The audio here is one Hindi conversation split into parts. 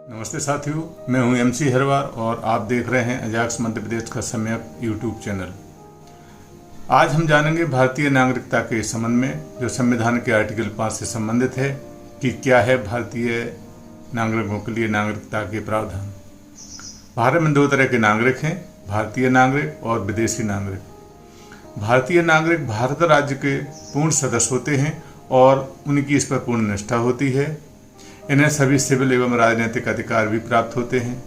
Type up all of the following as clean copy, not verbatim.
नमस्ते साथियों, मैं हूं MC हरवार और आप देख रहे हैं अजाक्स मध्य प्रदेश का सम्यक यूट्यूब चैनल। आज हम जानेंगे भारतीय नागरिकता के संबंध में, जो संविधान के आर्टिकल 5 से संबंधित है कि क्या है भारतीय नागरिकों के लिए नागरिकता के प्रावधान। भारत में दो तरह के नागरिक हैं, भारतीय नागरिक और विदेशी नागरिक। भारतीय नागरिक भारत राज्य के पूर्ण सदस्य होते हैं और उनकी इस पर पूर्ण निष्ठा होती है। इन्हें सभी सिविल एवं राजनीतिक अधिकार भी प्राप्त होते हैं।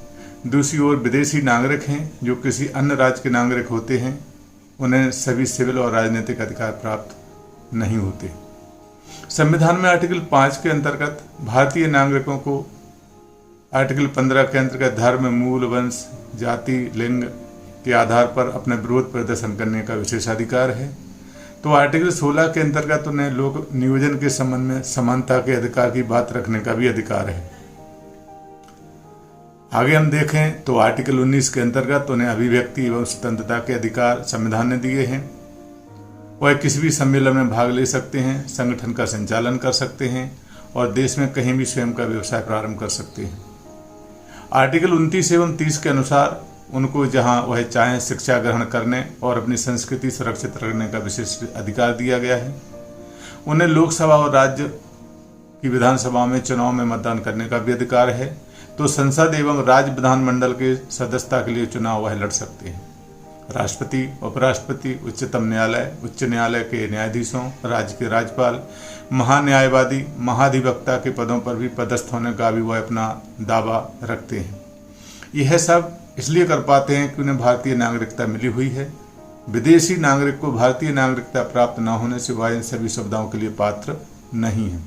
दूसरी ओर विदेशी नागरिक हैं जो किसी अन्य राज्य के नागरिक होते हैं, उन्हें सभी सिविल और राजनीतिक अधिकार प्राप्त नहीं होते। संविधान में आर्टिकल 5 के अंतर्गत भारतीय नागरिकों को आर्टिकल 15 के अंतर्गत धर्म, मूल, वंश, जाति, लिंग के आधार पर अपने विरोध प्रदर्शन करने का विशेषाधिकार है। तो आर्टिकल 16 के अंतर्गत उन्हें लोक नियोजन के संबंध में समानता के अधिकार की बात रखने का भी अधिकार है। आगे हम देखें तो आर्टिकल 19 के अंतर्गत उन्हें अभिव्यक्ति एवं स्वतंत्रता के अधिकार संविधान ने दिए हैं। वह किसी भी सम्मेलन में भाग ले सकते हैं, संगठन का संचालन कर सकते हैं और देश में कहीं भी स्वयं का व्यवसाय प्रारंभ कर सकते हैं। आर्टिकल 29 एवं 30 के अनुसार उनको जहां वह चाहें शिक्षा ग्रहण करने और अपनी संस्कृति सुरक्षित रखने का विशेष अधिकार दिया गया है। उन्हें लोकसभा और राज्य की विधानसभा में चुनाव में मतदान करने का भी अधिकार है। तो संसद एवं राज्य विधानमंडल के सदस्यता के लिए चुनाव वह लड़ सकते हैं। राष्ट्रपति, उपराष्ट्रपति, उच्चतम न्यायालय, उच्च न्यायालय के न्यायाधीशों, राज्य के राज्यपाल, महान्यायवादी, महाधिवक्ता के पदों पर भी पदस्थ होने का भी वह अपना दावा रखते हैं। यह सब इसलिए कर पाते हैं कि उन्हें भारतीय नागरिकता मिली हुई है। विदेशी नागरिक को भारतीय नागरिकता प्राप्त न होने से वह इन सभी सुविधाओं के लिए पात्र नहीं है।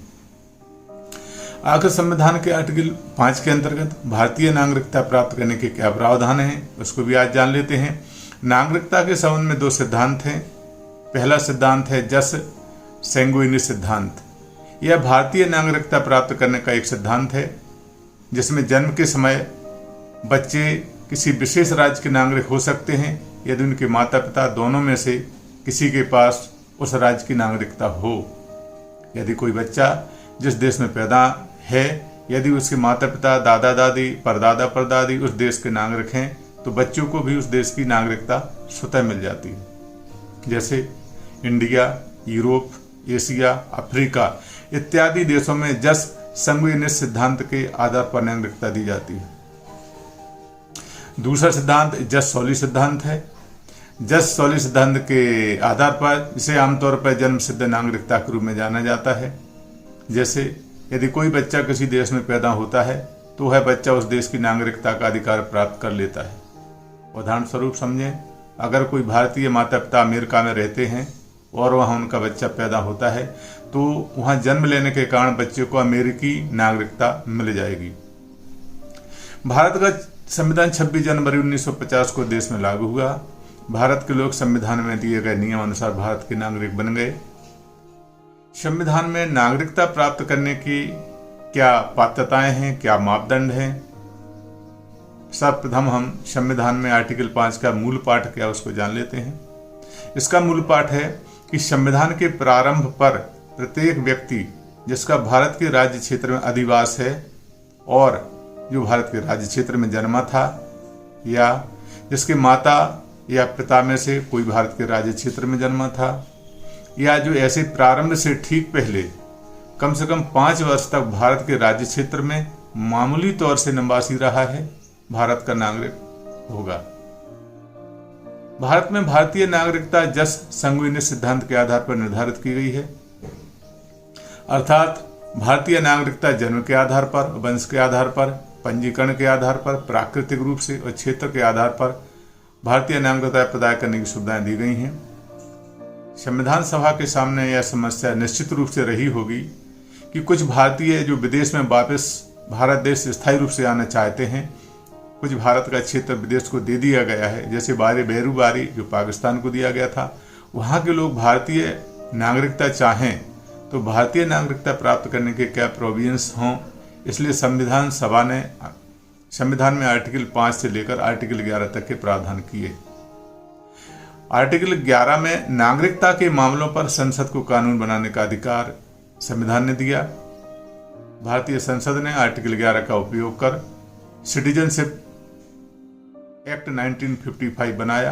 आखिर संविधान के आर्टिकल 5 के अंतर्गत भारतीय नागरिकता प्राप्त करने के क्या प्रावधान हैं, उसको भी आज जान लेते हैं। नागरिकता के संबंध में दो सिद्धांत हैं। पहला सिद्धांत है जस सैंग्विनिस सिद्धांत। यह भारतीय नागरिकता प्राप्त करने का एक सिद्धांत है जिसमें जन्म के समय बच्चे किसी विशेष राज्य के नागरिक हो सकते हैं यदि उनके माता पिता दोनों में से किसी के पास उस राज्य की नागरिकता हो। यदि कोई बच्चा जिस देश में पैदा है, यदि उसके माता पिता, दादा दादी, परदादा परदादी उस देश के नागरिक हैं, तो बच्चों को भी उस देश की नागरिकता स्वतः मिल जाती है। जैसे इंडिया, यूरोप, एशिया, अफ्रीका इत्यादि देशों में जस सैंग्विनिस सिद्धांत के आधार पर नागरिकता दी जाती है। दूसरा सिद्धांत जस सौली सिद्धांत है। जस सौली सिद्धांत के आधार पर इसे आमतौर पर जन्म सिद्ध नागरिकता के रूप में जाना जाता है। जैसे यदि कोई बच्चा किसी देश में पैदा होता है तो वह बच्चा उस देश की नागरिकता का अधिकार प्राप्त कर लेता है। उदाहरण स्वरूप समझें, अगर कोई भारतीय माता पिता अमेरिका में रहते हैं और वहाँ उनका बच्चा पैदा होता है तो वहाँ जन्म लेने के कारण बच्चे को अमेरिकी नागरिकता मिल जाएगी। भारत का संविधान 26 जनवरी 1950 को देश में लागू हुआ। भारत के लोग संविधान में दिए गए नियम अनुसार भारत के नागरिक बन गए। संविधान में नागरिकता प्राप्त करने की क्या पात्रताएं हैं, क्या मापदंड हैं? सर्वप्रथम हम संविधान में आर्टिकल 5 का मूल पाठ क्या उसको जान लेते हैं। इसका मूल पाठ है कि संविधान के प्रारंभ पर प्रत्येक व्यक्ति जिसका भारत के राज्य क्षेत्र में अधिवास है और जो भारत के राज्य क्षेत्र में जन्मा था या जिसके माता या पिता में से कोई भारत के राज्य क्षेत्र में जन्मा था या जो ऐसे प्रारंभ से ठीक पहले कम से कम 5 वर्ष तक भारत के राज्य क्षेत्र में मामूली तौर से निवासी रहा है, भारत का नागरिक होगा। भारत में भारतीय नागरिकता जस सैंग्विनिस सिद्धांत के आधार पर निर्धारित की गई है। अर्थात भारतीय नागरिकता जन्म के आधार पर, वंश के आधार पर, पंजीकरण के आधार पर, प्राकृतिक रूप से और क्षेत्र के आधार पर भारतीय नागरिकता प्रदान करने की सुविधाएं दी गई हैं। संविधान सभा के सामने यह समस्या निश्चित रूप से रही होगी कि कुछ भारतीय जो विदेश में वापस भारत देश स्थायी रूप से आना चाहते हैं, कुछ भारत का क्षेत्र विदेश को दे दिया गया है, जैसे बेरू बारी जो पाकिस्तान को दिया गया था। वहाँ के लोग भारतीय नागरिकता चाहें तो भारतीय नागरिकता प्राप्त करने के क्या प्रोविजंस हों, इसलिए संविधान सभा ने संविधान में आर्टिकल 5 से लेकर आर्टिकल 11 तक के प्रावधान किए। आर्टिकल 11 में नागरिकता के मामलों पर संसद को कानून बनाने का अधिकार संविधान ने दिया। भारतीय संसद ने आर्टिकल 11 का उपयोग कर सिटीजनशिप एक्ट 1955 बनाया,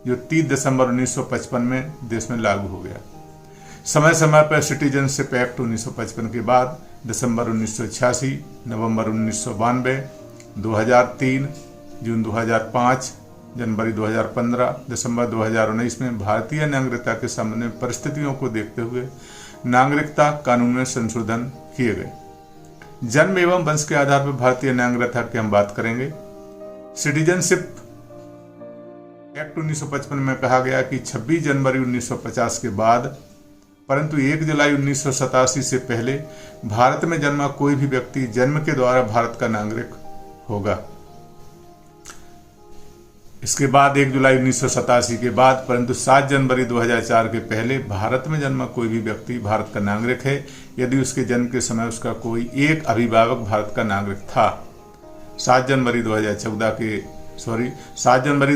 जो 30 दिसंबर 1955 में देश में लागू हो गया। समय समय पर सिटीजनशिप एक्ट 1955 के बाद दिसंबर 1986, नवंबर 1992, 2003, जून 2005, जनवरी 2015, दिसंबर 2019 में भारतीय नागरिकता के संबंध में परिस्थितियों को देखते हुए नागरिकता कानून में संशोधन किए गए। जन्म एवं वंश के आधार पर भारतीय नागरिकता की हम बात करेंगे। सिटीजनशिप एक्ट 1955 में कहा गया कि 26 जनवरी 1950 के बाद परंतु 1 जुलाई 1987 से पहले भारत में जन्मा कोई भी व्यक्ति जन्म के द्वारा भारत का नागरिक होगा। इसके बाद 1 जुलाई 1987 के बाद परंतु 7 जनवरी 2004 के पहले भारत में जन्मा कोई भी व्यक्ति भारत का नागरिक है यदि उसके जन्म के समय उसका कोई एक अभिभावक भारत का नागरिक था। 7 जनवरी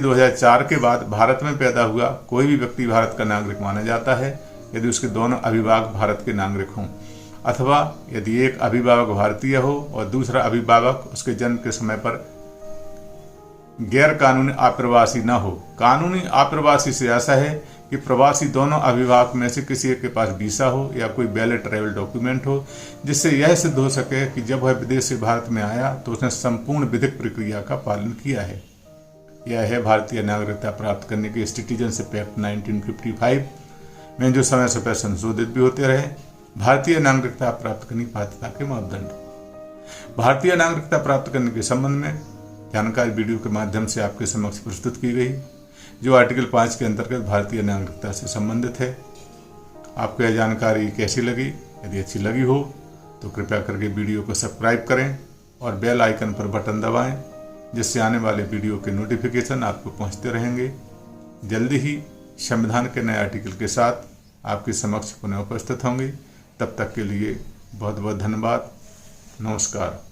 2004 के बाद भारत में पैदा हुआ कोई भी व्यक्ति भारत का नागरिक माना जाता है यदि उसके दोनों अभिभावक भारत के नागरिक हों, अथवा यदि एक अभिभावक भारतीय हो और दूसरा अभिभावक उसके जन्म के समय पर गैर कानूनी अप्रवासी न हो। कानूनी अप्रवासी से ऐसा है कि प्रवासी दोनों अभिभावक में से किसी एक के पास वीसा हो या कोई वैलिड ट्रैवल डॉक्यूमेंट हो जिससे यह सिद्ध हो सके कि जब वह विदेश से भारत में आया तो उसने संपूर्ण विधिक प्रक्रिया का पालन किया है। यह है भारतीय नागरिकता प्राप्त करने के सिटीजनशिप एक्ट 1955 में जो समय समय संशोधित भी होते रहे भारतीय नागरिकता प्राप्त करने की पात्रता के मापदंड। भारतीय नागरिकता प्राप्त करने के संबंध में जानकारी वीडियो के माध्यम से आपके समक्ष प्रस्तुत की गई, जो आर्टिकल 5 के अंतर्गत भारतीय नागरिकता से संबंधित है। आपको यह जानकारी कैसी लगी? यदि अच्छी लगी हो तो कृपया करके वीडियो को सब्सक्राइब करें और बेल आइकन पर बटन दबाएं, जिससे आने वाले वीडियो के नोटिफिकेशन आपको पहुंचते रहेंगे। जल्दी ही संविधान के नए आर्टिकल के साथ आपके समक्ष पुनः उपस्थित होंगे। तब तक के लिए बहुत बहुत धन्यवाद। नमस्कार।